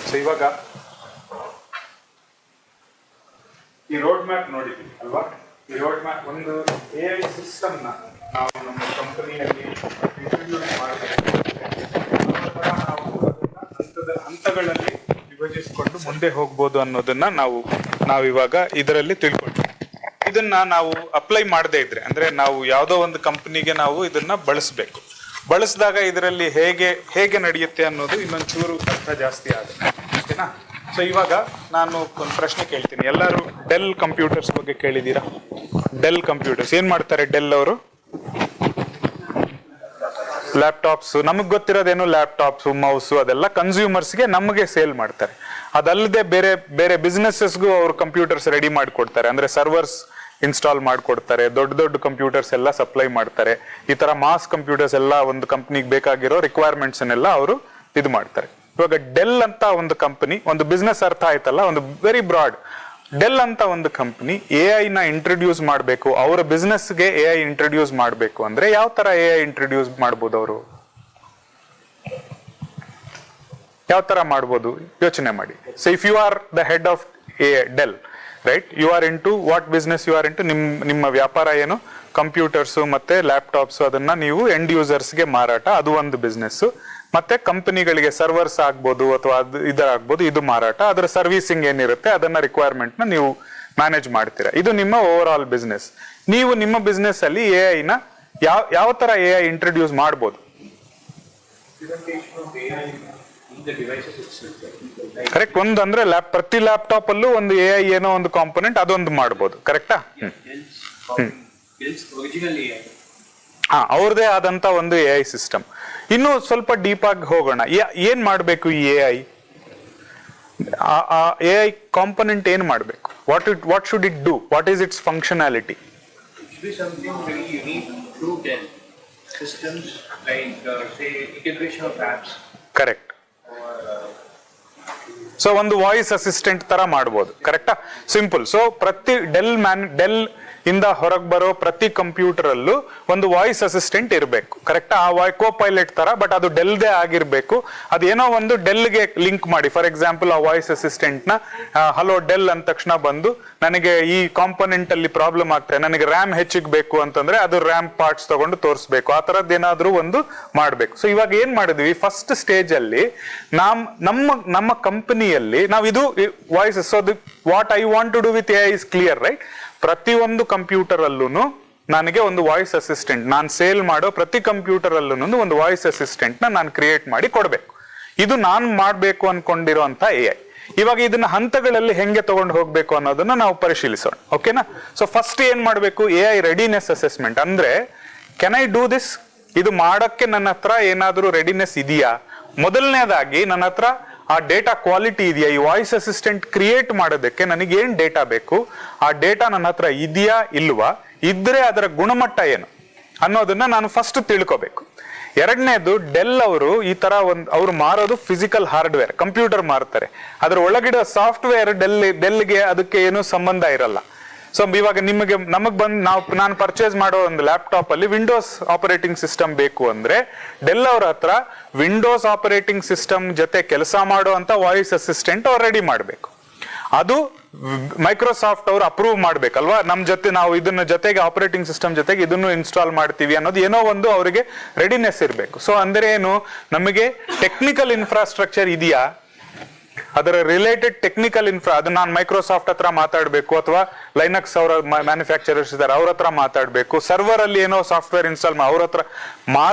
So ಇವಾಗ ಈ road map ನೋಡಿದ್ವಿ ಅಲ್ವಾ? ಈ ರೋಡ್ ಮ್ಯಾಪ್ ಒಂದು AI ಸಿಸ್ಟಮ್ನ ನಾವು ನಮ್ಮ ಕಂಪನಿಯಲ್ಲಿ ಇಂಟ್ರೊಡ್ಯೂಸ್ ಮಾಡಬೇಕು. ನಾವು ಹಂತಗಳಲ್ಲಿ ವಿಭಜಿಸಿಕೊಂಡು ಮುಂದೆ ಹೋಗ್ಬೋದು ಅನ್ನೋದನ್ನ ನಾವಿವಾಗ ಇದರಲ್ಲಿ ತಿಳ್ಕೊಳ್ತೀವಿ. ಇದನ್ನ ನಾವು ಅಪ್ಲೈ ಮಾಡದೇ ಇದ್ರೆ, ಅಂದ್ರೆ ನಾವು ಯಾವುದೋ ಒಂದು ಕಂಪನಿಗೆ ನಾವು ಇದನ್ನ ಬಳಸಬೇಕು. ಬಳಸಿದಾಗ ಇದರಲ್ಲಿ ಹೇಗೆ ನಡೆಯುತ್ತೆ ಅನ್ನೋದು ಇನ್ನೊಂಚೂರು ಅರ್ಥ ಜಾಸ್ತಿ ಆಗುತ್ತೆ. ಓಕೆನಾ? ಸೊ ಇವಾಗ ನಾನು ಒಂದು ಪ್ರಶ್ನೆ ಕೇಳ್ತೀನಿ. ಎಲ್ಲರೂ ಡೆಲ್ ಕಂಪ್ಯೂಟರ್ಸ್ ಬಗ್ಗೆ ಕೇಳಿದ್ದೀರಾ? ಡೆಲ್ ಕಂಪ್ಯೂಟರ್ಸ್ ಏನ್ ಮಾಡ್ತಾರೆ? ಡೆಲ್ ಅವರು ಲ್ಯಾಪ್ಟಾಪ್ಸ್, ನಮಗ್ ಗೊತ್ತಿರೋದೇನು ಲ್ಯಾಪ್ಟಾಪ್ಸ್, ಮೌಸು, ಅದೆಲ್ಲ ಕನ್ಸ್ಯೂಮರ್ಸ್ಗೆ ನಮಗೆ ಸೇಲ್ ಮಾಡ್ತಾರೆ. ಅದಲ್ಲದೆ ಬೇರೆ ಬೇರೆ ಬಿಸ್ನೆಸ್ಸಸ್ಗೂ ಅವ್ರು ಕಂಪ್ಯೂಟರ್ಸ್ ರೆಡಿ ಮಾಡಿಕೊಡ್ತಾರೆ. ಅಂದ್ರೆ ಸರ್ವರ್ಸ್ ಇನ್ಸ್ಟಾಲ್ ಮಾಡ್ಕೊಡ್ತಾರೆ, ದೊಡ್ಡ ದೊಡ್ಡ ಕಂಪ್ಯೂಟರ್ಸ್ ಎಲ್ಲ ಸಪ್ಲೈ ಮಾಡ್ತಾರೆ. ಈ ತರ ಮಾಸ್ ಕಂಪ್ಯೂಟರ್ಸ್ ಎಲ್ಲ ಒಂದು ಕಂಪ್ನಿಗೆ ಬೇಕಾಗಿರೋ ರಿಕ್ವೈರ್ಮೆಂಟ್ಸ್ ಅನ್ನೆಲ್ಲ ಅವರು ಇದು ಮಾಡ್ತಾರೆ. ಇವಾಗ ಡೆಲ್ ಅಂತ ಒಂದು ಕಂಪನಿ, ಒಂದು ಬಿಸ್ನೆಸ್ ಅರ್ಥ ಆಯ್ತಲ್ಲ, ಒಂದು ವೆರಿ ಬ್ರಾಡ್. ಡೆಲ್ ಅಂತ ಒಂದು ಕಂಪನಿ AI ನ ಇಂಟ್ರೊಡ್ಯೂಸ್ ಮಾಡಬೇಕು, ಅವರ ಬಿಸ್ನೆಸ್ಗೆ AI ಇಂಟ್ರೊಡ್ಯೂಸ್ ಮಾಡಬೇಕು ಅಂದ್ರೆ ಯಾವ ತರ AI ಇಂಟ್ರೊಡ್ಯೂಸ್ ಮಾಡ್ಬೋದು? ಅವರು ಯಾವ ತರ ಮಾಡ್ಬೋದು ಯೋಚನೆ ಮಾಡಿ. So if you are the head of Dell, right, you are into what business you are into? ನಿಮ್ಮ ವ್ಯಾಪಾರ ಏನು? ಕಂಪ್ಯೂಟರ್ಸ್ ಮತ್ತೆ ಲ್ಯಾಪ್ಟಾಪ್ಸ್, ಅದನ್ನ ನೀವು ಎಂಡ್ ಯೂಸರ್ಸ್ಗೆ ಮಾರಾಟ, ಅದು ಒಂದು ಬಿಸ್ನೆಸ್. ಮತ್ತೆ ಕಂಪನಿಗಳಿಗೆ ಸರ್ವರ್ಸ್ ಆಗ್ಬೋದು ಅಥವಾ ಇದಾಗ್ಬೋದು, ಇದು ಮಾರಾಟ. ಅದರ ಸರ್ವಿಸಿಂಗ್ ಏನಿರುತ್ತೆ ಅದನ್ನ ರಿಕ್ವೈರ್ಮೆಂಟ್ ನ ನೀವು ಮ್ಯಾನೇಜ್ ಮಾಡ್ತೀರಾ. ಇದು ನಿಮ್ಮ ಓವರ್ ಆಲ್ ಬಿಸ್ನೆಸ್. ನೀವು ನಿಮ್ಮ ಬಿಸ್ನೆಸ್ ಅಲ್ಲಿ AI ನ ಯಾವ ತರ AI ಇಂಟ್ರೊಡ್ಯೂಸ್ ಮಾಡ್ಬೋದು? ಕರೆಕ್ಟ್. ಒಂದು ಅಂದ್ರೆ ಪ್ರತಿ ಲ್ಯಾಪ್ಟಾಪ್ ಅಲ್ಲೂ ಒಂದು AI ಏನೋ ಒಂದು ಕಾಂಪೊನೆಂಟ್, ಅದೊಂದು ಮಾಡ್ಬೋದು. ಕರೆಕ್ಟಾ? ಅವ್ರದೇ ಆದಂತ ಒಂದು AI ಸಿಸ್ಟಮ್. ಇನ್ನು ಸ್ವಲ್ಪ ಡೀಪ್ ಆಗಿ ಹೋಗೋಣ. ಏನ್ ಮಾಡ್ಬೇಕು ಈ AI ಕಾಂಪೊನೆಂಟ್? ಏನ್ ಮಾಡ್ಬೇಕು? What should it do? What is it's functionality? Correct. So ಒಂದು ವಾಯ್ಸ್ ಅಸಿಸ್ಟೆಂಟ್ ತರ ಮಾಡ್ಬೋದು. ಕರೆಕ್ಟಾ? ಸಿಂಪಲ್. ಸೊ ಪ್ರತಿ ಡೆಲ್ ಇಂದ ಹೊರಗೆ ಬರೋ ಪ್ರತಿ ಕಂಪ್ಯೂಟರ್ ಅಲ್ಲೂ ಒಂದು ವಾಯ್ಸ್ ಅಸಿಸ್ಟೆಂಟ್ ಇರಬೇಕು. ಕರೆಕ್ಟಾ? ಆ ಕೋ ಪೈಲಟ್ ತರ, ಬಟ್ ಅದು ಡೆಲ್ದೇ ಆಗಿರ್ಬೇಕು. ಅದೇನೋ ಒಂದು ಡೆಲ್ಗೆ ಲಿಂಕ್ ಮಾಡಿ. ಫಾರ್ ಎಕ್ಸಾಂಪಲ್, ಆ ವಾಯ್ಸ್ ಅಸಿಸ್ಟೆಂಟ್ ನ ಹಲೋ ಡೆಲ್ ಅಂದ ತಕ್ಷಣ ಬಂದು ನನಗೆ ಈ ಕಾಂಪೊನೆಂಟ್ ಅಲ್ಲಿ ಪ್ರಾಬ್ಲಮ್ ಆಗ್ತದೆ, ನನಗೆ ರ್ಯಾಮ್ ಹೆಚ್ಚಿಗೆ ಬೇಕು ಅಂತಂದ್ರೆ ಅದು ರ್ಯಾಮ್ ಪಾರ್ಟ್ಸ್ ತಗೊಂಡು ತೋರಿಸ್ಬೇಕು. ಆ ತರದ್ದು ಏನಾದ್ರೂ ಒಂದು ಮಾಡ್ಬೇಕು. ಸೊ ಇವಾಗ ಏನ್ ಮಾಡಿದ್ವಿ, ಫಸ್ಟ್ ಸ್ಟೇಜ್ ಅಲ್ಲಿ ನಮ್ಮ ಕಂಪನಿಯಲ್ಲಿ ನಾವು ಇದು voice. So what I want to do with AI is clear, right? ಪ್ರತಿಯೊಂದು ಕಂಪ್ಯೂಟರ್ ಅಲ್ಲೂ ನನಗೆ ಒಂದು ವಾಯ್ಸ್ ಅಸಿಸ್ಟೆಂಟ್, ನಾನು ಸೇಲ್ ಮಾಡೋ ಪ್ರತಿ ಕಂಪ್ಯೂಟರ್ ಅಲ್ಲೂ ಒಂದು ವಾಯ್ಸ್ ಅಸಿಸ್ಟೆಂಟ್ ನಾನು ಕ್ರಿಯೇಟ್ ಮಾಡಿ ಕೊಡ್ಬೇಕು. ಇದು ನಾನು ಮಾಡ್ಬೇಕು ಅನ್ಕೊಂಡಿರೋಂತ AI. ಇವಾಗ ಇದನ್ನ ಹಂತಗಳಲ್ಲಿ ಹೆಂಗೆ ತಗೊಂಡು ಹೋಗ್ಬೇಕು ಅನ್ನೋದನ್ನ ನಾವು ಪರಿಶೀಲಿಸೋಣ. ಓಕೆನಾ? ಸೊ ಫಸ್ಟ್ ಏನ್ ಮಾಡ್ಬೇಕು? AI readiness assessment. ಅಂದ್ರೆ ಕೆನ್ ಐ ಡೂ ದಿಸ್? ಇದು ಮಾಡಕ್ಕೆ ನನ್ನ ಹತ್ರ ಏನಾದ್ರೂ ರೆಡಿನೆಸ್ ಇದೆಯಾ? ಮೊದಲನೇದಾಗಿ ನನ್ನ ಹತ್ರ ಆ ಡೇಟಾ ಕ್ವಾಲಿಟಿ ಇದೆಯಾ? ಈ ವಾಯ್ಸ್ ಅಸಿಸ್ಟೆಂಟ್ ಕ್ರಿಯೇಟ್ ಮಾಡೋದಕ್ಕೆ ನನಗೆ ಏನ್ ಡೇಟಾ ಬೇಕು? ಆ ಡೇಟಾ ನನ್ನ ಹತ್ರ ಇದೆಯಾ ಇಲ್ವಾ? ಇದ್ರೆ ಅದರ ಗುಣಮಟ್ಟ ಏನು ಅನ್ನೋದನ್ನ ನಾನು ಫಸ್ಟ್ ತಿಳ್ಕೋಬೇಕು. ಎರಡನೇದು, ಡೆಲ್ ಅವರು ಈ ತರ ಅವ್ರು ಮಾರೋದು ಫಿಸಿಕಲ್ ಹಾರ್ಡ್ವೇರ್, ಕಂಪ್ಯೂಟರ್ ಮಾರ್ತಾರೆ. ಅದ್ರ ಒಳಗಿಡೋ ಸಾಫ್ಟ್ವೇರ್ ಡೆಲ್ಗೆ ಅದಕ್ಕೆ ಏನೂ ಸಂಬಂಧ ಇರಲ್ಲ. ಸೊ ಇವಾಗ ನಾನು ಪರ್ಚೇಸ್ ಮಾಡೋ ಒಂದು ಲ್ಯಾಪ್ಟಾಪ್ ಅಲ್ಲಿ ವಿಂಡೋಸ್ ಆಪರೇಟಿಂಗ್ ಸಿಸ್ಟಮ್ ಬೇಕು ಅಂದ್ರೆ ಡೆಲ್ ಅವ್ರ ಹತ್ರ ವಿಂಡೋಸ್ ಆಪರೇಟಿಂಗ್ ಸಿಸ್ಟಮ್ ಜೊತೆ ಕೆಲಸ ಮಾಡೋ ಅಂತ ವಾಯ್ಸ್ ಅಸಿಸ್ಟೆಂಟ್ ಅವ್ರು ರೆಡಿ ಮಾಡ್ಬೇಕು. ಅದು ಮೈಕ್ರೋಸಾಫ್ಟ್ ಅವರು ಅಪ್ರೂವ್ ಮಾಡ್ಬೇಕಲ್ವಾ? ನಾವು ಇದನ್ನ ಜೊತೆಗೆ ಆಪರೇಟಿಂಗ್ ಸಿಸ್ಟಮ್ ಜೊತೆಗೆ ಇದನ್ನು ಇನ್ಸ್ಟಾಲ್ ಮಾಡ್ತೀವಿ ಅನ್ನೋದು ಏನೋ ಒಂದು ಅವರಿಗೆ ರೆಡಿನೆಸ್ ಇರಬೇಕು. ಸೊ ಅಂದ್ರೆ ಏನು, ನಮಗೆ ಟೆಕ್ನಿಕಲ್ ಇನ್ಫ್ರಾಸ್ಟ್ರಕ್ಚರ್ ಇದೆಯಾ? ಅದರ ರಿಲೇಟೆಡ್ ಟೆಕ್ನಿಕಲ್ ಅದು ನಾನು ಮೈಕ್ರೋಸಾಫ್ಟ್ ಹತ್ರ ಮಾತಾಡಬೇಕು, ಅಥವಾ ಲೈನಕ್ಸ್ ಅವರ ಮ್ಯಾನುಫ್ಯಾಕ್ಚರರ್ಸ್ ಇದ್ದಾರೆ ಅವ್ರ ಹತ್ರ ಮಾತಾಡಬೇಕು. ಸರ್ವರ್ ಅಲ್ಲಿ ಏನೋ ಸಾಫ್ಟ್ವೇರ್ ಇನ್ಸ್ಟಾಲ್ ಅವ್ರ ಹತ್ರ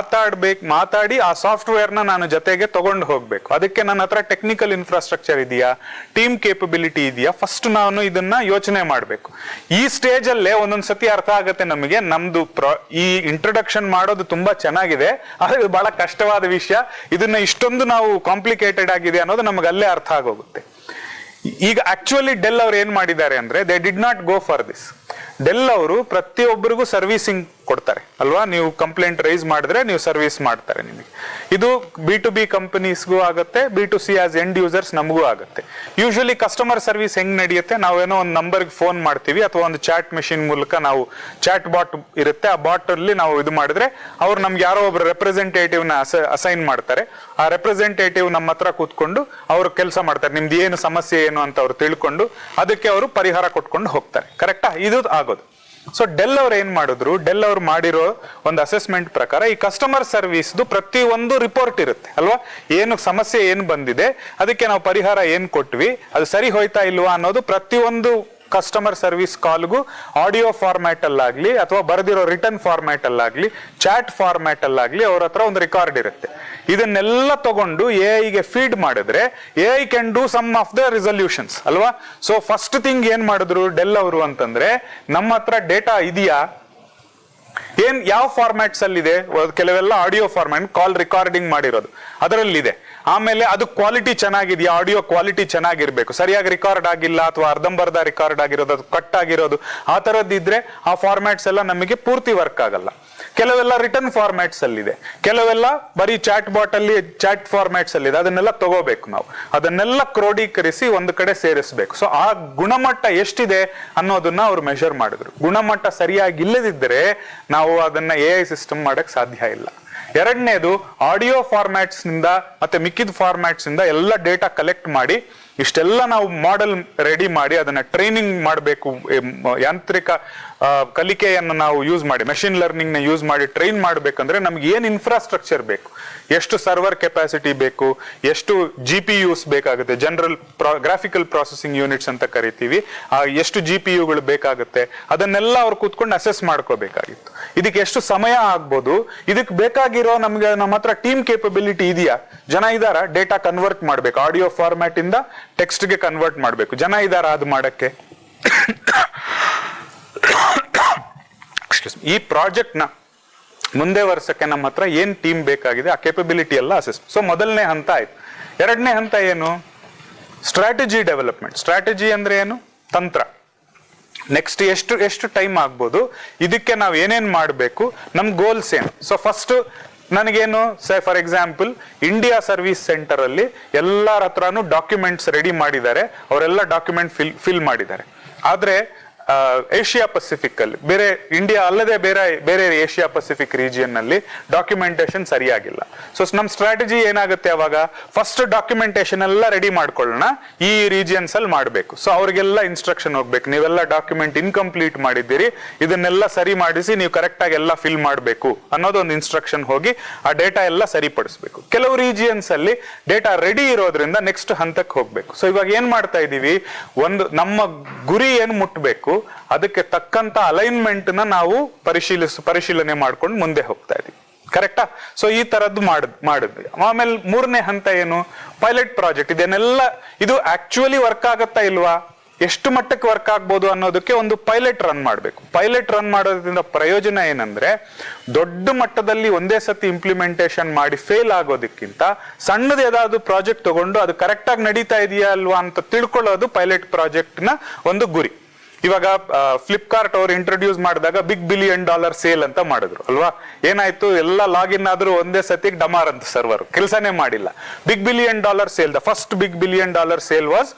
ಮಾತಾಡಿ ಆ ಸಾಫ್ಟ್ವೇರ್ನ ನಾನು ಜೊತೆಗೆ ತಗೊಂಡು ಹೋಗ್ಬೇಕು. ಅದಕ್ಕೆ ನನ್ನ ಹತ್ರ ಟೆಕ್ನಿಕಲ್ ಇನ್ಫ್ರಾಸ್ಟ್ರಕ್ಚರ್ ಇದೆಯಾ, ಟೀಮ್ ಕೇಪಬಿಲಿಟಿ ಇದೆಯಾ? ಫಸ್ಟ್ ನಾನು ಇದನ್ನ ಯೋಚನೆ ಮಾಡಬೇಕು. ಈ ಸ್ಟೇಜ್ ಅಲ್ಲೇ ಒಂದೊಂದ್ಸತಿ ಅರ್ಥ ಆಗುತ್ತೆ ನಮಗೆ, ನಮ್ದು ಈ ಇಂಟ್ರೊಡಕ್ಷನ್ ಮಾಡೋದು ತುಂಬಾ ಚೆನ್ನಾಗಿದೆ, ಆದ್ರೆ ಇದು ಬಹಳ ಕಷ್ಟವಾದ ವಿಷಯ, ಇದನ್ನ ಇಷ್ಟೊಂದು ನಾವು ಕಾಂಪ್ಲಿಕೇಟೆಡ್ ಆಗಿದೆ ಅನ್ನೋದು ನಮಗೆ ಅಲ್ಲೇ ಅರ್ಥ ಆಗೋಗುತ್ತೆ. ಈಗ ಆಕ್ಚುಲಿ ಡೆಲ್ ಅವ್ರು ಏನ್ ಮಾಡಿದ್ದಾರೆ ಅಂದ್ರೆ they did not go for this. Del ಅವರು ಪ್ರತಿಯೊಬ್ಬರಿಗೂ ಸರ್ವಿಸಿಂಗ್ ಕೊಡ್ತಾರೆ ಅಲ್ವಾ, ನೀವು ಕಂಪ್ಲೇಂಟ್ ರೈಸ್ ಮಾಡಿದ್ರೆ ನೀವು ಸರ್ವಿಸ್ ಮಾಡ್ತಾರೆ ನಿಮಗೆ. ಇದು B2B ಕಂಪನೀಸ್ಗೂ ಆಗುತ್ತೆ, B2C ಆಸ್ ಎಂಡ್ ಯೂಸರ್ಸ್ ನಮಗೂ ಆಗುತ್ತೆ. ಯೂಶಲಿ ಕಸ್ಟಮರ್ ಸರ್ವಿಸ್ ಹೆಂಗ್ ನಡೆಯುತ್ತೆ, ನಾವೇನೋ ಒಂದು ನಂಬರ್ಗೆ ಫೋನ್ ಮಾಡ್ತೀವಿ ಅಥವಾ ಒಂದು ಚಾಟ್ ಮೆಷಿನ್ ಮೂಲಕ ನಾವು ಚಾಟ್ ಬಾಟ್ ಇರುತ್ತೆ, ಆ ಬಾಟ್ ಅಲ್ಲಿ ನಾವು ಇದು ಮಾಡಿದ್ರೆ ಅವ್ರು ನಮ್ಗೆ ಯಾರೋ ಒಬ್ರು ರೆಪ್ರೆಸೆಂಟೇಟಿವ್ ನ ಅಸೈನ್ ಮಾಡ್ತಾರೆ. ಆ ರೆಪ್ರೆಸೆಂಟೇಟಿವ್ ನಮ್ಮ ಹತ್ರ ಕೂತ್ಕೊಂಡು ಅವ್ರು ಕೆಲಸ ಮಾಡ್ತಾರೆ, ನಿಮ್ದು ಏನು ಸಮಸ್ಯೆ ಏನು ಅಂತ ಅವ್ರು ತಿಳ್ಕೊಂಡು ಅದಕ್ಕೆ ಅವರು ಪರಿಹಾರ ಕೊಟ್ಕೊಂಡು ಹೋಗ್ತಾರೆ. ಕರೆಕ್ಟಾ? ಇದು ಆಗೋದು. ಸೊ ಡೆಲ್ ಅವ್ರು ಏನ್ ಮಾಡಿದ್ರು, ಡೆಲ್ ಅವ್ರು ಮಾಡಿರೋ ಒಂದು ಅಸೆಸ್ಮೆಂಟ್ ಪ್ರಕಾರ ಈ ಕಸ್ಟಮರ್ ಸರ್ವಿಸ್ದು ಪ್ರತಿ ಒಂದು ರಿಪೋರ್ಟ್ ಇರುತ್ತೆ ಅಲ್ವಾ, ಏನು ಸಮಸ್ಯೆ ಏನು ಬಂದಿದೆ, ಅದಕ್ಕೆ ನಾವು ಪರಿಹಾರ ಏನ್ ಕೊಟ್ವಿ, ಅದು ಸರಿ ಹೋಯ್ತಾ ಇಲ್ವಾ ಅನ್ನೋದು ಪ್ರತಿಯೊಂದು ಕಸ್ಟಮರ್ ಸರ್ವಿಸ್ ಕಾಲ್ಗೂ ಆಡಿಯೋ ಫಾರ್ಮ್ಯಾಟ್ ಅಲ್ಲಾಗ್ಲಿ ಅಥವಾ ಬರೆದಿರೋ ರಿಟರ್ನ್ ಫಾರ್ಮ್ಯಾಟ್ ಅಲ್ಲಾಗ್ಲಿ ಚಾಟ್ ಫಾರ್ಮ್ಯಾಟ್ ಅಲ್ಲಾಗ್ಲಿ ಅವ್ರ ಹತ್ರ ಒಂದು ರೆಕಾರ್ಡ್ ಇರುತ್ತೆ. ಇದನ್ನೆಲ್ಲ ತಗೊಂಡು AI ಗೆ ಫೀಡ್ ಮಾಡಿದ್ರೆ AI can do some of the resolutions ಅಲ್ವಾ. ಸೊ ಫಸ್ಟ್ ಥಿಂಗ್ ಏನ್ ಮಾಡಿದ್ರು ಡೆಲ್ ಅವರು ಅಂತಂದ್ರೆ, ನಮ್ಮ ಹತ್ರ ಡೇಟಾ ಇದೆಯಾ, ಏನ್ ಯಾವ ಫಾರ್ಮ್ಯಾಟ್ಸ್ ಅಲ್ಲಿ ಇದೆ, ಕೆಲವೆಲ್ಲ ಆಡಿಯೋ ಫಾರ್ಮ್ಯಾಟ್ ಕಾಲ್ ರೆಕಾರ್ಡಿಂಗ್ ಮಾಡಿರೋದು ಅದರಲ್ಲಿದೆ. ಆಮೇಲೆ ಅದು ಕ್ವಾಲಿಟಿ ಚೆನ್ನಾಗಿದೆಯಾ, ಆಡಿಯೋ ಕ್ವಾಲಿಟಿ ಚೆನ್ನಾಗಿರ್ಬೇಕು, ಸರಿಯಾಗಿ ರಿಕಾರ್ಡ್ ಆಗಿಲ್ಲ ಅಥವಾ ಅರ್ಧಂಬರ್ಧ ರಿಕಾರ್ಡ್ ಆಗಿರೋದು, ಅದು ಕಟ್ ಆಗಿರೋದು, ಆ ತರದ್ದಿದ್ರೆ ಆ ಫಾರ್ಮ್ಯಾಟ್ಸ್ ಎಲ್ಲ ನಮಗೆ ಪೂರ್ತಿ ವರ್ಕ್ ಆಗಲ್ಲ. ಕೆಲವೆಲ್ಲ ರಿಟರ್ನ್ ಫಾರ್ಮ್ಯಾಟ್ಸ್ ಅಲ್ಲಿದೆ, ಕೆಲವೆಲ್ಲ ಬರೀ ಚಾಟ್ ಬಾಟ್ ಅಲ್ಲಿ ಚಾಟ್ ಫಾರ್ಮ್ಯಾಟ್ಸ್ ಅಲ್ಲಿ ಇದೆ. ಅದನ್ನೆಲ್ಲ ತಗೋಬೇಕು ನಾವು, ಅದನ್ನೆಲ್ಲ ಕ್ರೋಢೀಕರಿಸಿ ಒಂದು ಕಡೆ ಸೇರಿಸಬೇಕು. ಸೊ ಆ ಗುಣಮಟ್ಟ ಎಷ್ಟಿದೆ ಅನ್ನೋದನ್ನ ಅವ್ರು ಮೆಷರ್ ಮಾಡಿದ್ರು. ಗುಣಮಟ್ಟ ಸರಿಯಾಗಿ ಇಲ್ಲದಿದ್ದರೆ ನಾವು ಅದನ್ನ AI ಸಿಸ್ಟಮ್ ಮಾಡಕ್ ಸಾಧ್ಯ ಇಲ್ಲ. ಎರಡನೇದು, ಆಡಿಯೋ ಫಾರ್ಮ್ಯಾಟ್ಸ್ ನಿಂದ ಮತ್ತೆ ಮಿಕ್ಕಿದ ಫಾರ್ಮ್ಯಾಟ್ಸ್ ಇಂದ ಎಲ್ಲ ಡೇಟಾ ಕಲೆಕ್ಟ್ ಮಾಡಿ ಇಷ್ಟೆಲ್ಲ ನಾವು ಮಾಡೆಲ್ ರೆಡಿ ಮಾಡಿ ಅದನ್ನ ಟ್ರೈನಿಂಗ್ ಮಾಡಬೇಕು. ಯಾಂತ್ರಿಕ ಕಲಿಕೆಯನ್ನು ನಾವು ಯೂಸ್ ಮಾಡಿ, ಮೆಷಿನ್ ಲರ್ನಿಂಗ್ ನ ಯೂಸ್ ಮಾಡಿ ಟ್ರೈನ್ ಮಾಡ್ಬೇಕಂದ್ರೆ ನಮ್ಗೆ ಏನ್ ಇನ್ಫ್ರಾಸ್ಟ್ರಕ್ಚರ್ ಬೇಕು, ಎಷ್ಟು ಸರ್ವರ್ ಕೆಪಾಸಿಟಿ ಬೇಕು, ಎಷ್ಟು GPUs ಬೇಕಾಗುತ್ತೆ, ಜನರಲ್ ಗ್ರಾಫಿಕಲ್ ಪ್ರಾಸೆಸಿಂಗ್ ಯೂನಿಟ್ಸ್ ಅಂತ ಕರಿತೀವಿ, ಎಷ್ಟು GPUಗಳು ಬೇಕಾಗುತ್ತೆ, ಅದನ್ನೆಲ್ಲ ಅವ್ರು ಕೂತ್ಕೊಂಡು ಅಸೆಸ್ ಮಾಡ್ಕೋಬೇಕಾಗಿತ್ತು. ಇದಕ್ಕೆ ಎಷ್ಟು ಸಮಯ ಆಗ್ಬೋದು, ಇದಕ್ಕೆ ಬೇಕಾಗಿರೋ ನಮ್ಗೆ ನಮ್ಮ ಹತ್ರ ಟೀಮ್ ಕೇಪಬಿಲಿಟಿ ಇದೆಯಾ, ಜನ ಇದಾರ ಡೇಟಾ ಕನ್ವರ್ಟ್ ಮಾಡ್ಬೇಕು, ಆಡಿಯೋ ಫಾರ್ಮ್ಯಾಟ್ ಇಂದ ಟೆಕ್ಸ್ಟ್ ಗೆ ಕನ್ವರ್ಟ್ ಮಾಡ್ಬೇಕು, ಜನ ಇದಾರ ಅದು ಮಾಡಕ್ಕೆ. ಈ ಪ್ರಾಜೆಕ್ಟ್ ನ ಮುಂದೆ ವರ್ಷಕ್ಕೆ ನಮ್ಮ ಹತ್ರ ಏನ್ ಟೀಮ್ ಬೇಕಾಗಿದೆ, ಆ ಕೇಪಬಿಲಿಟಿ ಎಲ್ಲ ಅಸೆಸ್. ಸೊ ಮೊದಲನೇ ಹಂತ ಆಯ್ತು. ಎರಡನೇ ಹಂತ ಏನು, ಸ್ಟ್ರಾಟಜಿ ಡೆವಲಪ್ಮೆಂಟ್. ಸ್ಟ್ರಾಟಜಿ ಅಂದ್ರೆ ಏನು, ತಂತ್ರ. ನೆಕ್ಸ್ಟ್ ಎಷ್ಟು ಟೈಮ್ ಆಗ್ಬೋದು, ಇದಕ್ಕೆ ನಾವು ಏನೇನ್ ಮಾಡಬೇಕು, ನಮ್ ಗೋಲ್ಸ್ ಏನು. ಸೊ ಫಸ್ಟ್ ನನಗೇನು, for example India service centre ಅಲ್ಲಿ ಎಲ್ಲರ ಹತ್ರನು ಡಾಕ್ಯುಮೆಂಟ್ಸ್ ರೆಡಿ ಮಾಡಿದ್ದಾರೆ, ಅವರೆಲ್ಲ ಡಾಕ್ಯುಮೆಂಟ್ ಫಿಲ್ ಮಾಡಿದ್ದಾರೆ. ಆದ್ರೆ ಏಷ್ಯಾ ಪಸಿಫಿಕ್ ಅಲ್ಲಿ, ಬೇರೆ ಇಂಡಿಯಾ ಅಲ್ಲದೆ ಬೇರೆ ಏಷ್ಯಾ ಪಸಿಫಿಕ್ ರೀಜಿಯನ್ ನಲ್ಲಿ ಡಾಕ್ಯುಮೆಂಟೇಶನ್ ಸರಿಯಾಗಿಲ್ಲ. ಸೊ ನಮ್ ಸ್ಟ್ರಾಟಜಿ ಏನಾಗುತ್ತೆ, ಅವಾಗ ಫಸ್ಟ್ ಡಾಕ್ಯುಮೆಂಟೇಶನ್ ಎಲ್ಲ ರೆಡಿ ಮಾಡ್ಕೊಳ್ಳೋಣ, ಈ ರೀಜಿಯನ್ಸ್ ಅಲ್ಲಿ ಮಾಡ್ಬೇಕು. ಸೊ ಅವ್ರಿಗೆಲ್ಲ ಇನ್ಸ್ಟ್ರಕ್ಷನ್ ಹೋಗ್ಬೇಕು, ನೀವೆಲ್ಲ ಡಾಕ್ಯುಮೆಂಟ್ ಇನ್ಕಂಪ್ಲೀಟ್ ಮಾಡಿದ್ದೀರಿ, ಇದನ್ನೆಲ್ಲ ಸರಿ ಮಾಡಿಸಿ ನೀವು ಕರೆಕ್ಟ್ ಆಗಿ ಎಲ್ಲ ಫಿಲ್ ಮಾಡಬೇಕು ಅನ್ನೋದೊಂದು ಇನ್ಸ್ಟ್ರಕ್ಷನ್ ಹೋಗಿ ಆ ಡೇಟಾ ಎಲ್ಲ ಸರಿಪಡಿಸ್ಬೇಕು. ಕೆಲವು ರೀಜಿಯನ್ಸ್ ಅಲ್ಲಿ ಡೇಟಾ ರೆಡಿ ಇರೋದ್ರಿಂದ ನೆಕ್ಸ್ಟ್ ಹಂತಕ್ಕೆ ಹೋಗ್ಬೇಕು. ಸೊ ಇವಾಗ ಏನ್ ಮಾಡ್ತಾ ಇದೀವಿ, ಒಂದು ನಮ್ಮ ಗುರಿ ಏನು ಮುಟ್ಬೇಕು, ಅದಕ್ಕೆ ತಕ್ಕಂತ ಅಲೈನ್ಮೆಂಟ್ ನ ನಾವು ಪರಿಶೀಲನೆ ಮಾಡ್ಕೊಂಡು ಮುಂದೆ ಹೋಗ್ತಾ ಇದೀವಿ. ಕರೆಕ್ಟಾ? ಸೊ ಈ ತರದ್ದು ಮಾಡಿದ್ವಿ. ಆಮೇಲೆ ಮೂರನೇ ಹಂತ ಏನು, ಪೈಲಟ್ ಪ್ರಾಜೆಕ್ಟ್. ಇದು ಆಕ್ಚುಲಿ ವರ್ಕ್ ಆಗತ್ತಾ ಇಲ್ವಾ, ಎಷ್ಟು ಮಟ್ಟಕ್ಕೆ ವರ್ಕ್ ಆಗ್ಬೋದು ಅನ್ನೋದಕ್ಕೆ ಒಂದು ಪೈಲಟ್ ರನ್ ಮಾಡಬೇಕು. ಪೈಲಟ್ ರನ್ ಮಾಡೋದ್ರಿಂದ ಪ್ರಯೋಜನ ಏನಂದ್ರೆ, ದೊಡ್ಡ ಮಟ್ಟದಲ್ಲಿ ಒಂದೇ ಸತಿ ಇಂಪ್ಲಿಮೆಂಟೇಶನ್ ಮಾಡಿ ಫೇಲ್ ಆಗೋದಕ್ಕಿಂತ ಸಣ್ಣದು ಯಾವ್ದಾದ್ರು ಪ್ರಾಜೆಕ್ಟ್ ತಗೊಂಡು ಅದು ಕರೆಕ್ಟ್ ಆಗಿ ನಡೀತಾ ಇದೆಯಾ ಅಲ್ವಾ ಅಂತ ತಿಳ್ಕೊಳ್ಳೋದು ಪೈಲಟ್ ಪ್ರಾಜೆಕ್ಟ್ ನ ಒಂದು ಗುರಿ. ಇವಾಗ ಫ್ಲಿಪ್ಕಾರ್ಟ್ ಅವರು ಇಂಟ್ರೊಡ್ಯೂಸ್ ಮಾಡಿದಾಗ $1 ಬಿಲಿಯನ್ ಸೇಲ್ ಅಂತ ಮಾಡಿದ್ರು ಅಲ್ವಾ. ಏನಾಯ್ತು, ಎಲ್ಲ ಲಾಗಿನ್ ಆದ್ರೂ ಒಂದೇ ಸತಿಗೆ ಡಮಾರ್ ಅಂತ ಸರ್ವರ್ ಕೆಲಸನೇ ಮಾಡಿಲ್ಲ. $1 billion sale, the first $1 billion sale was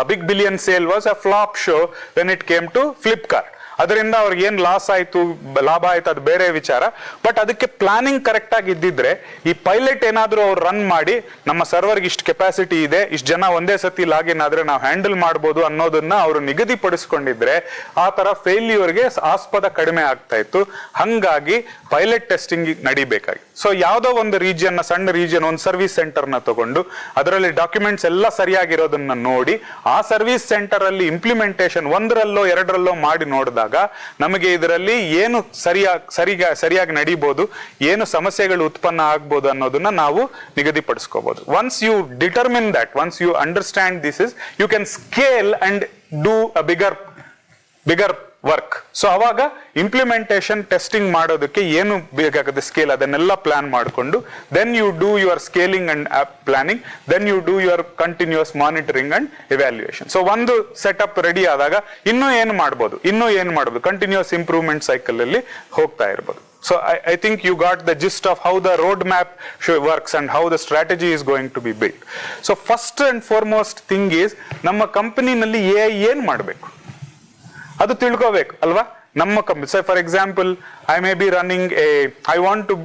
$1 billion sale was a flop show when it came to Flipkart. ಅದರಿಂದ ಅವ್ರಿಗೆ ಏನ್ ಲಾಸ್ ಆಯ್ತು ಲಾಭ ಆಯ್ತು ಅದು ಬೇರೆ ವಿಚಾರ. ಬಟ್ ಅದಕ್ಕೆ ಪ್ಲಾನಿಂಗ್ ಕರೆಕ್ಟ್ ಆಗಿ ಇದ್ದಿದ್ರೆ, ಈ ಪೈಲಟ್ ಏನಾದ್ರೂ ಅವ್ರು ರನ್ ಮಾಡಿ ನಮ್ಮ ಸರ್ವರ್ಗೆ ಇಷ್ಟು ಕೆಪಾಸಿಟಿ ಇದೆ, ಇಷ್ಟು ಜನ ಒಂದೇ ಸತಿ ಲಾಗಿನ್ ಆದ್ರೆ ನಾವು ಹ್ಯಾಂಡಲ್ ಮಾಡ್ಬೋದು ಅನ್ನೋದನ್ನ ಅವರು ನಿಗದಿಪಡಿಸ್ಕೊಂಡಿದ್ರೆ ಆ ತರ ಫೇಲ್ಯೂರ್ಗೆ ಆಸ್ಪದ ಕಡಿಮೆ ಆಗ್ತಾ ಇತ್ತು. ಹಂಗಾಗಿ ಪೈಲಟ್ ಟೆಸ್ಟಿಂಗ್ ನಡಿಬೇಕಾಗಿ. ಸೊ ಯಾವ್ದೋ ಒಂದು ರೀಜಿಯನ್, ಸಣ್ಣ ರೀಜಿಯನ್, ಒಂದು ಸರ್ವಿಸ್ ಸೆಂಟರ್ ನ ತಗೊಂಡು ಅದರಲ್ಲಿ ಡಾಕ್ಯುಮೆಂಟ್ಸ್ ಎಲ್ಲ ಸರಿಯಾಗಿರೋದನ್ನ ನೋಡಿ ಆ ಸರ್ವಿಸ್ ಸೆಂಟರ್ ಅಲ್ಲಿ ಇಂಪ್ಲಿಮೆಂಟೇಶನ್ ಒಂದರಲ್ಲೋ ಎರಡರಲ್ಲೋ ಮಾಡಿ ನೋಡಿದಾಗ ನಮಗೆ ಇದರಲ್ಲಿ ಏನು ಸರಿಯಾಗಿ ನಡೀಬಹುದು, ಏನು ಸಮಸ್ಯೆಗಳು ಉತ್ಪನ್ನ ಆಗ್ಬೋದು ಅನ್ನೋದನ್ನ ನಾವು ನಿಗದಿಪಡಿಸ್ಕೋಬಹುದು. Once you determine that, once you understand this is, you can scale and do a bigger work. So ಅವಾಗ ಇಂಪ್ಲಿಮೆಂಟೇಷನ್ ಟೆಸ್ಟಿಂಗ್ ಮಾಡೋದಕ್ಕೆ ಏನು ಬೇಕಾಗುತ್ತೆ ಸ್ಕೇಲ್ ಅದನ್ನೆಲ್ಲ ಪ್ಲಾನ್ ಮಾಡಿಕೊಂಡು then you do your scaling and planning, then you do your continuous monitoring and evaluation. So ಒಂದು setup ready ಆದಾಗ ಇನ್ನೂ ಏನು ಮಾಡ್ಬೋದು ಕಂಟಿನ್ಯೂಸ್ ಇಂಪ್ರೂವ್ಮೆಂಟ್ ಸೈಕಲ್ ಅಲ್ಲಿ ಹೋಗ್ತಾ ಇರ್ಬೋದು. So I think you got the gist of how the roadmap works and how the strategy is going to be built. So first and foremost thing is ನಮ್ಮ ಕಂಪನಿನಲ್ಲಿ AI ಏನ್ ಮಾಡಬೇಕು ಅದು ತಿಳ್ಕೋಬೇಕು ಅಲ್ವಾ. ನಮ್ಮ company sir for example I may be running I want to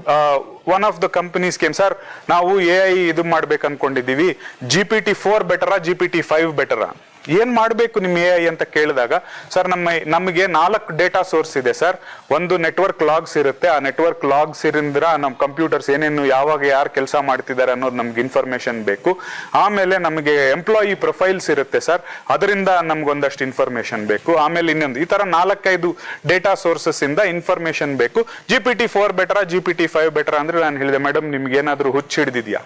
one of the companies came sir ನಾವು AI ಇದು ಮಾಡ್ಬೇಕು ಅನ್ಕೊಂಡಿದೀವಿ, GPT-4 ಬೆಟರಾ GPT-5 ಬೆಟರಾ, ಏನ್ ಮಾಡ್ಬೇಕು ನಿಮ್ AI ಅಂತ ಕೇಳಿದಾಗ ಸರ್ ನಮಗೆ 4 ಡೇಟಾ ಸೋರ್ಸ್ ಇದೆ ಸರ್. ಒಂದು ನೆಟ್ವರ್ಕ್ ಲಾಗ್ಸ್ ಇರುತ್ತೆ, ಆ ನೆಟ್ವರ್ಕ್ ಲಾಗ್ಸ್ ಇರಿಂದ ನಮ್ಮ ಕಂಪ್ಯೂಟರ್ಸ್ ಏನೇನು ಯಾವಾಗ ಯಾರು ಕೆಲಸ ಮಾಡ್ತಿದ್ದಾರೆ ಅನ್ನೋದು ನಮ್ಗೆ ಇನ್ಫಾರ್ಮೇಶನ್ ಬೇಕು. ಆಮೇಲೆ ನಮಗೆ ಎಂಪ್ಲಾಯಿ ಪ್ರೊಫೈಲ್ಸ್ ಇರುತ್ತೆ ಸರ್, ಅದರಿಂದ ನಮ್ಗೊಂದಷ್ಟು ಇನ್ಫಾರ್ಮೇಶನ್ ಬೇಕು. ಆಮೇಲೆ ಇನ್ನೊಂದು ಈ ತರ 4-5 ಡೇಟಾ ಸೋರ್ಸಸ್ ಇಂದ ಇನ್ಫಾರ್ಮೇಶನ್ ಬೇಕು. GPT-4 ಬೆಟರಾ GPT-5 ಬೆಟರಾ ಅಂದ್ರೆ ನಾನು ಹೇಳಿದೆ ಮೇಡಮ್ ನಿಮ್ಗೆ ಏನಾದ್ರೂ ಹುಚ್ಚು ಹಿಡಿದಿದ್ಯಾ,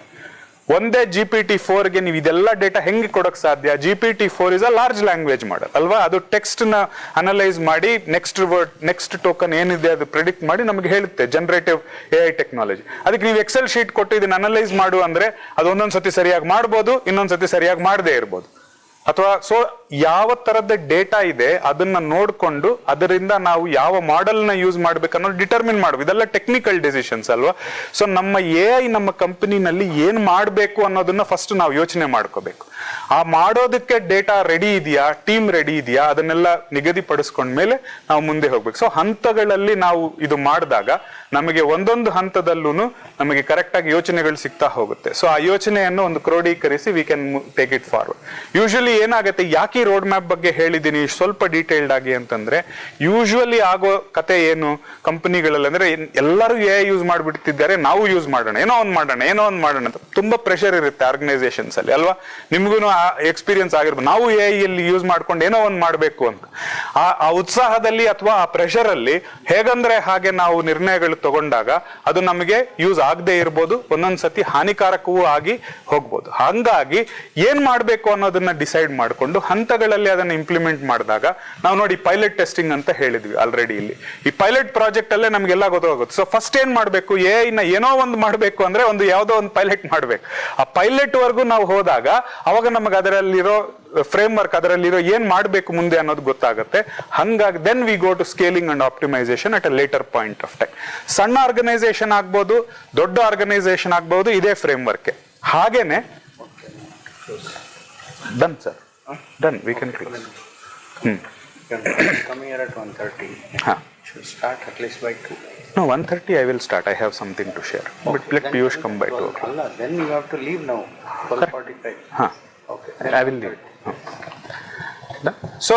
ಒಂದೇ GPT-4 ಗೆ ನೀವು ಇದೆಲ್ಲ ಡೇಟಾ ಹೆಂಗೆ ಕೊಡಕ್ ಸಾಧ್ಯ? GPT-4 is a large language model ಅಲ್ವಾ, ಅದು ಟೆಕ್ಸ್ಟ್ ನ ಅನಲೈಸ್ ಮಾಡಿ ನೆಕ್ಸ್ಟ್ ಟೋಕನ್ ಏನಿದೆ ಅದು ಪ್ರಿಡಿಕ್ಟ್ ಮಾಡಿ ನಮಗೆ ಹೇಳುತ್ತೆ. Generative AI technology. ಅದಕ್ಕೆ ನೀವು ಎಕ್ಸೆಲ್ ಶೀಟ್ ಕೊಟ್ಟು ಇದನ್ನ ಅನಲೈಸ್ ಮಾಡು ಅಂದ್ರೆ ಅದು ಒಂದೊಂದ್ಸತಿ ಸರಿಯಾಗಿ ಮಾಡ್ಬೋದು, ಇನ್ನೊಂದ್ಸತಿ ಸರಿಯಾಗಿ ಮಾಡದೇ ಇರ್ಬೋದು. ಅಥವಾ ಸೊ ಯಾವ ತರದ ಡೇಟಾ ಇದೆ ಅದನ್ನ ನೋಡ್ಕೊಂಡು ಅದರಿಂದ ನಾವು ಯಾವ ಮಾಡೆಲ್ ನ ಯೂಸ್ ಮಾಡ್ಬೇಕನ್ನೋದು ಡಿಟರ್ಮಿನ್ ಮಾಡ್ಬೇಕು. ಇದೆಲ್ಲ ಟೆಕ್ನಿಕಲ್ ಡಿಸಿಷನ್ಸ್ ಅಲ್ವಾ. ಸೊ ನಮ್ಮ AI ನಮ್ಮ ಕಂಪನಿನಲ್ಲಿ ಏನ್ ಮಾಡ್ಬೇಕು ಅನ್ನೋದನ್ನ ಫಸ್ಟ್ ನಾವು ಯೋಚನೆ ಮಾಡ್ಕೋಬೇಕು. ಆ ಮಾಡೋದಕ್ಕೆ ಡೇಟಾ ರೆಡಿ ಇದೆಯಾ, ಟೀಮ್ ರೆಡಿ ಇದೆಯಾ, ಅದನ್ನೆಲ್ಲ ನಿಗದಿಪಡಿಸ್ಕೊಂಡ್ಮೇಲೆ ನಾವು ಮುಂದೆ ಹೋಗ್ಬೇಕು. ಸೊ ಹಂತಗಳಲ್ಲಿ ನಾವು ಇದು ಮಾಡಿದಾಗ ನಮಗೆ ಒಂದೊಂದು ಹಂತದಲ್ಲೂ ನಮಗೆ ಕರೆಕ್ಟ್ ಆಗಿ ಯೋಚನೆಗಳು ಸಿಗ್ತಾ ಹೋಗುತ್ತೆ. ಸೊ ಆ ಯೋಚನೆಯನ್ನು ಒಂದು ಕ್ರೋಢೀಕರಿಸಿ we can take it forward. Usually ಏನಾಗುತ್ತೆ, ಯಾಕೆ ರೋಡ್ ಮ್ಯಾಪ್ ಬಗ್ಗೆ ಹೇಳಿದ್ದೀನಿ ಸ್ವಲ್ಪ ಡೀಟೇಲ್ಡ್ ಆಗಿ ಅಂತಂದ್ರೆ, ಯೂಶುವಲಿ ಆಗೋ ಕತೆ ಏನು ಕಂಪನಿಗಳಲ್ಲಿ ಅಂದ್ರೆ ಎಲ್ಲರೂ AI ಯೂಸ್ ಮಾಡ್ಬಿಡ್ತಿದ್ದಾರೆ, ನಾವು ಯೂಸ್ ಮಾಡೋಣ, ಏನೋ ಒಂದು ಮಾಡೋಣ ಅಂತ ತುಂಬಾ ಪ್ರೆಷರ್ ಇರುತ್ತೆ ಆರ್ಗನೈಸೇಷನ್ಸ್ ಅಲ್ಲಿ ಅಲ್ವಾ. ನಿಮ್ಗೂ ಆ ಎಕ್ಸ್ಪೀರಿಯನ್ಸ್ ಆಗಿರ್ಬೋದು, ನಾವು AI ಅಲ್ಲಿ ಯೂಸ್ ಮಾಡ್ಕೊಂಡು ಏನೋ ಒಂದು ಮಾಡ್ಬೇಕು ಅಂತ ಆ ಉತ್ಸಾಹದಲ್ಲಿ ಅಥವಾ ಆ ಪ್ರೆಷರ್ ಅಲ್ಲಿ ಹೇಗಂದ್ರೆ ಹಾಗೆ ನಾವು ನಿರ್ಣಯಗಳು ತಗೊಂಡಾಗ ಅದು ನಮಗೆ ಯೂಸ್ ಆಗದೆ ಇರ್ಬೋದು, ಒಂದೊಂದ್ಸತಿ ಹಾನಿಕಾರಕವೂ ಆಗಿ ಹೋಗ್ಬೋದು. ಹಾಗಾಗಿ ಏನ್ ಮಾಡ್ಬೇಕು ಅನ್ನೋದನ್ನ ಡಿಸೈಡ್ ಮಾಡ್ಕೊಂಡು ಹಂತಗಳಲ್ಲಿ ಅದನ್ನ ಇಂಪ್ಲಿಮೆಂಟ್ ಮಾಡಿದಾಗ ನಾವು ನೋಡಿ ಪೈಲಟ್ ಟೆಸ್ಟಿಂಗ್ ಅಂತ ಹೇಳಿದ್ವಿ ಆಲ್ರೆಡಿ. ಇಲ್ಲಿ ಈ ಪೈಲಟ್ ಪ್ರಾಜೆಕ್ಟ್ ಅಲ್ಲೇ ನಮ್ಗೆಲ್ಲ ಗೊತ್ತಾಗುತ್ತೆ. ಸೊ ಫಸ್ಟ್ ಏನ್ ಮಾಡ್ಬೇಕು, AI ನ ಏನೋ ಒಂದು ಮಾಡ್ಬೇಕು ಅಂದ್ರೆ ಯಾವುದೋ ಒಂದು ಪೈಲಟ್ ಮಾಡ್ಬೇಕು. ಆ ಪೈಲಟ್ ವರ್ಗು ನಾವು ಹೋದಾಗ ಅವಾಗ ನಮಗೆ ಅದರಲ್ಲಿರೋ ಫ್ರೇಮ್ ವರ್ಕ್, ಅದರಲ್ಲಿರೋ ಏನ್ ಮಾಡ್ಬೇಕು ಮುಂದೆ ಅನ್ನೋದು ಗೊತ್ತಾಗುತ್ತೆ. ಹಂಗಾಗಿ then we go to scaling and optimisation at a later point of time. ಸಣ್ಣ ಆರ್ಗನೈಸೇಷನ್ ಆಗ್ಬೋದು, ದೊಡ್ಡ ಆರ್ಗನೈಸೇಷನ್ ಆಗ್ಬೋದು, ಇದೇ ಫ್ರೇಮ್ ವರ್ಕ್. ಹಾಗೇನೆ done sir, done, we can close. Come here at 1:30. Should start at least by 2. No, 1:30 I will start. I have something to share. Okay, but let Piyush come by 2 o'clock. Allah, then you have to leave now. 12:45. Okay. I will leave. So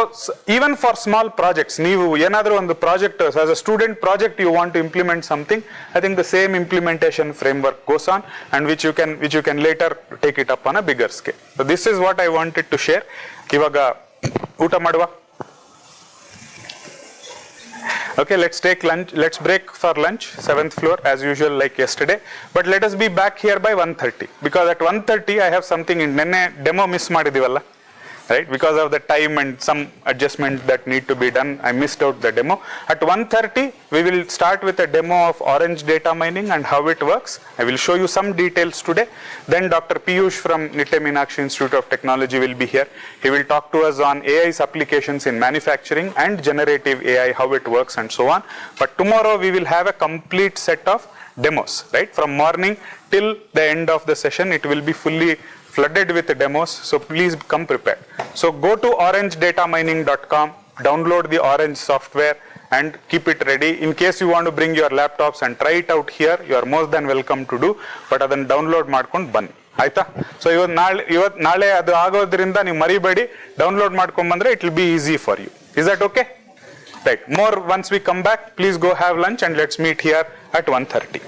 even for small projects, ನೀವು ಏನಾದರೂ ಒಂದು project as a student project you want to implement something, I think the same implementation framework goes on and which you can later take it up on a bigger scale. So this is what I wanted to share. ಇವಾಗ ಊಟ ಮಾಡುವ. Okay, let's take lunch. Let's break for lunch. 7th floor as usual like yesterday. But let us be back here by 1:30 because at 1:30 I have something in nenne demo miss ಮಾಡಿದಿವಲ್ಲ, right? Because of the time and some adjustment that need to be done, I missed out the demo. At 1:30 we will start with a demo of Orange data mining and how it works. I will show you some details today. Then Dr. Piyush from Nitte Meenakshi Institute of Technology will be here. He will talk to us on AI's applications in manufacturing and generative AI, how it works and so on. But tomorrow we will have a complete set of demos, right? From morning till the end of the session, it will be fully flooded with demos, so please come prepared. So go to orangedatamining.com, download the Orange software and keep it ready. In case you want to bring your laptops and try it out here, you are more than welcome to do, but ಅದನ್ನು download ಮಾಡ್ಕೊಂಡು ಬನ್ನಿ ಆಯ್ತಾ. So ಇವತ್ತು ನಾಳೆ ಅದು ಆಗೋದ್ರಿಂದ ನೀವು ಮರಿಬೇಡಿ, ಡೌನ್ಲೋಡ್ ಮಾಡ್ಕೊಂಡ್ ಬಂದ್ರೆ it will be easy for you. Is that okay? Right. More once we come back, please go have lunch and let's meet here at 1:30.